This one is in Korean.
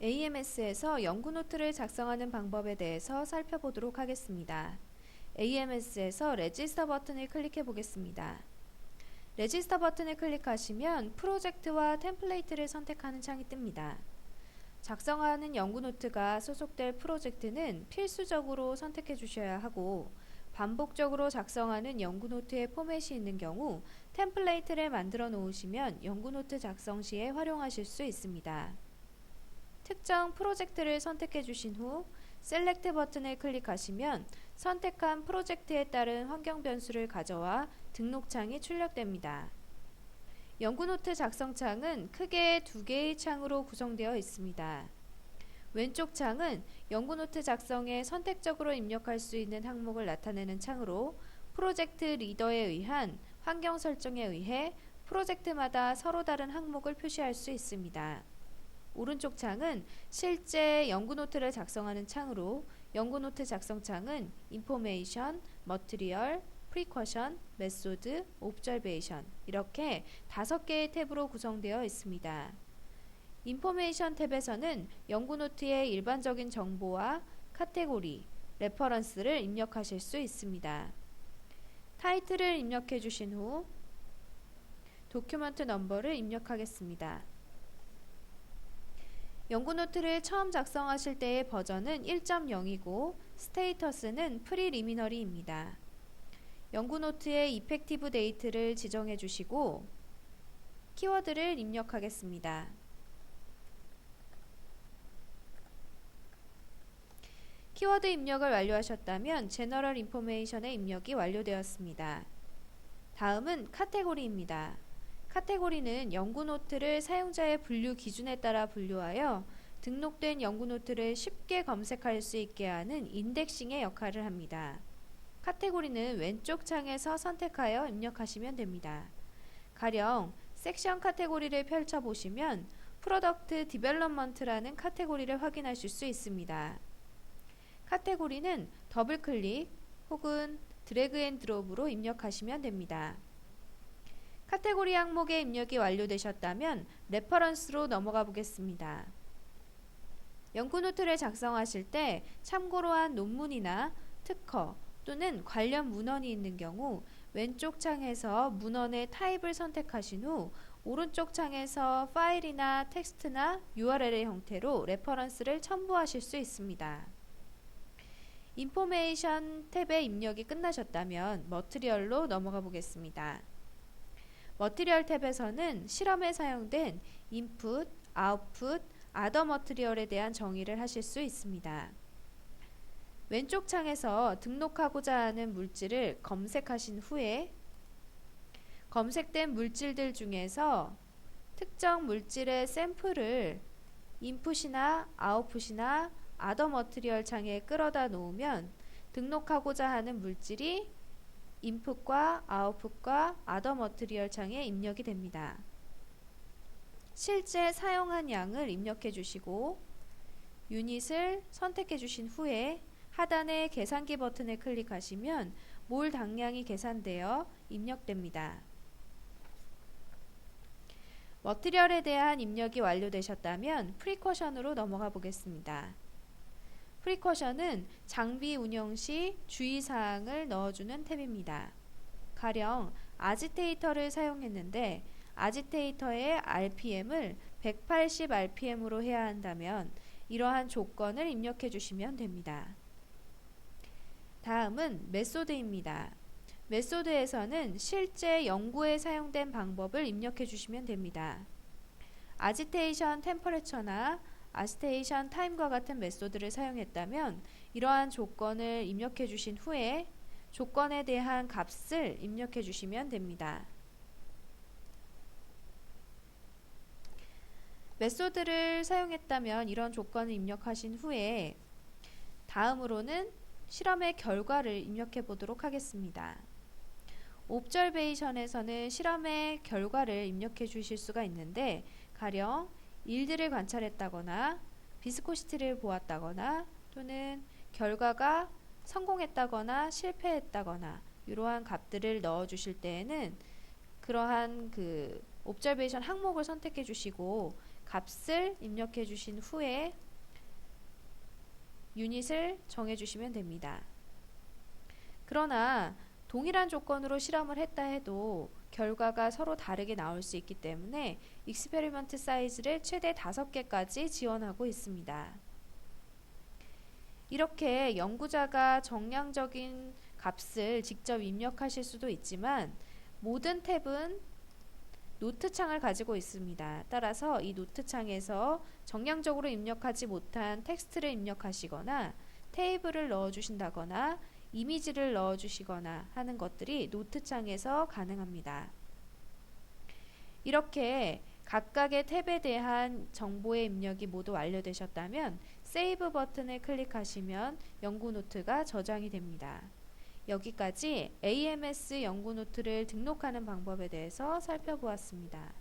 AMS에서 연구 노트를 작성하는 방법에 대해서 살펴보도록 하겠습니다. AMS에서 레지스터 버튼을 클릭해 보겠습니다. 레지스터 버튼을 클릭하시면 프로젝트와 템플레이트를 선택하는 창이 뜹니다. 작성하는 연구 노트가 소속될 프로젝트는 필수적으로 선택해 주셔야 하고, 반복적으로 작성하는 연구 노트의 포맷이 있는 경우 템플레이트를 만들어 놓으시면 연구 노트 작성 시에 활용하실 수 있습니다. 특정 프로젝트를 선택해 주신 후 셀렉트 버튼을 클릭하시면 선택한 프로젝트에 따른 환경 변수를 가져와 등록창이 출력됩니다. 연구노트 작성 창은 크게 두 개의 창으로 구성되어 있습니다. 왼쪽 창은 연구노트 작성에 선택적으로 입력할 수 있는 항목을 나타내는 창으로 프로젝트 리더에 의한 환경 설정에 의해 프로젝트마다 서로 다른 항목을 표시할 수 있습니다. 오른쪽 창은 실제 연구노트를 작성하는 창으로 연구노트 작성 창은 인포메이션, 머티리얼, 프리커션, 메소드, 옵저베이션 이렇게 5개의 탭으로 구성되어 있습니다. 인포메이션 탭에서는 연구노트의 일반적인 정보와 카테고리, 레퍼런스를 입력하실 수 있습니다. 타이틀을 입력해 주신 후 도큐먼트 넘버를 입력하겠습니다. 연구노트를 처음 작성하실 때의 버전은 1.0이고 스테이터스는 프리리미너리입니다. 연구노트의 이펙티브 데이트를 지정해 주시고 키워드를 입력하겠습니다. 키워드 입력을 완료하셨다면 제너럴 인포메이션의 입력이 완료되었습니다. 다음은 카테고리입니다. 카테고리는 연구노트를 사용자의 분류 기준에 따라 분류하여 등록된 연구노트를 쉽게 검색할 수 있게 하는 인덱싱의 역할을 합니다. 카테고리는 왼쪽 창에서 선택하여 입력하시면 됩니다. 가령 섹션 카테고리를 펼쳐보시면 프로덕트 디벨롭먼트라는 카테고리를 확인하실 수 있습니다. 카테고리는 더블클릭 혹은 드래그 앤 드롭으로 입력하시면 됩니다. 카테고리 항목의 입력이 완료되셨다면 레퍼런스로 넘어가 보겠습니다. 연구노트를 작성하실 때 참고로 한 논문이나 특허 또는 관련 문헌이 있는 경우 왼쪽 창에서 문헌의 타입을 선택하신 후 오른쪽 창에서 파일이나 텍스트나 URL의 형태로 레퍼런스를 첨부하실 수 있습니다. 인포메이션 탭의 입력이 끝나셨다면 머티리얼로 넘어가 보겠습니다. 머티리얼 탭에서는 실험에 사용된 인풋, 아웃풋, 아더 머티리얼에 대한 정의를 하실 수 있습니다. 왼쪽 창에서 등록하고자 하는 물질을 검색하신 후에 검색된 물질들 중에서 특정 물질의 샘플을 인풋이나 아웃풋이나 아더 머티리얼 창에 끌어다 놓으면 등록하고자 하는 물질이 인풋과 아웃풋과 아더 머티리얼 창에 입력이 됩니다. 실제 사용한 양을 입력해 주시고 유닛을 선택해 주신 후에 하단의 계산기 버튼을 클릭하시면 몰 당량이 계산되어 입력됩니다. 머티리얼에 대한 입력이 완료되셨다면 프리커션으로 넘어가 보겠습니다. 프리커션은 장비 운영 시 주의사항을 넣어주는 탭입니다. 가령 아지테이터를 사용했는데 아지테이터의 RPM을 180rpm으로 해야 한다면 이러한 조건을 입력해 주시면 됩니다. 다음은 메소드입니다. 메소드에서는 실제 연구에 사용된 방법을 입력해 주시면 됩니다. 아지테이션 템퍼레처나 아지테이션 타임과 같은 메소드를 사용했다면 이러한 조건을 입력해 주신 후에 조건에 대한 값을 입력해 주시면 됩니다. 메소드를 사용했다면 이런 조건을 입력하신 후에 다음으로는 실험의 결과를 입력해 보도록 하겠습니다. 옵저베이션에서는 실험의 결과를 입력해 주실 수가 있는데 가령 일들을 관찰했다거나 비스코시티를 보았다거나 또는 결과가 성공했다거나 실패했다거나 이러한 값들을 넣어 주실 때에는 그러한 옵저베이션 항목을 선택해 주시고 값을 입력해 주신 후에 유닛을 정해 주시면 됩니다. 그러나 동일한 조건으로 실험을 했다 해도 결과가 서로 다르게 나올 수 있기 때문에 익스페리먼트 사이즈를 최대 5개까지 지원하고 있습니다. 이렇게 연구자가 정량적인 값을 직접 입력하실 수도 있지만 모든 탭은 노트 창을 가지고 있습니다. 따라서 이 노트 창에서 정량적으로 입력하지 못한 텍스트를 입력하시거나 테이블을 넣어주신다거나 이미지를 넣어주시거나 하는 것들이 노트 창에서 가능합니다. 이렇게 각각의 탭에 대한 정보의 입력이 모두 완료되셨다면 세이브 버튼을 클릭하시면 연구 노트가 저장이 됩니다. 여기까지 AMS 연구 노트를 등록하는 방법에 대해서 살펴보았습니다.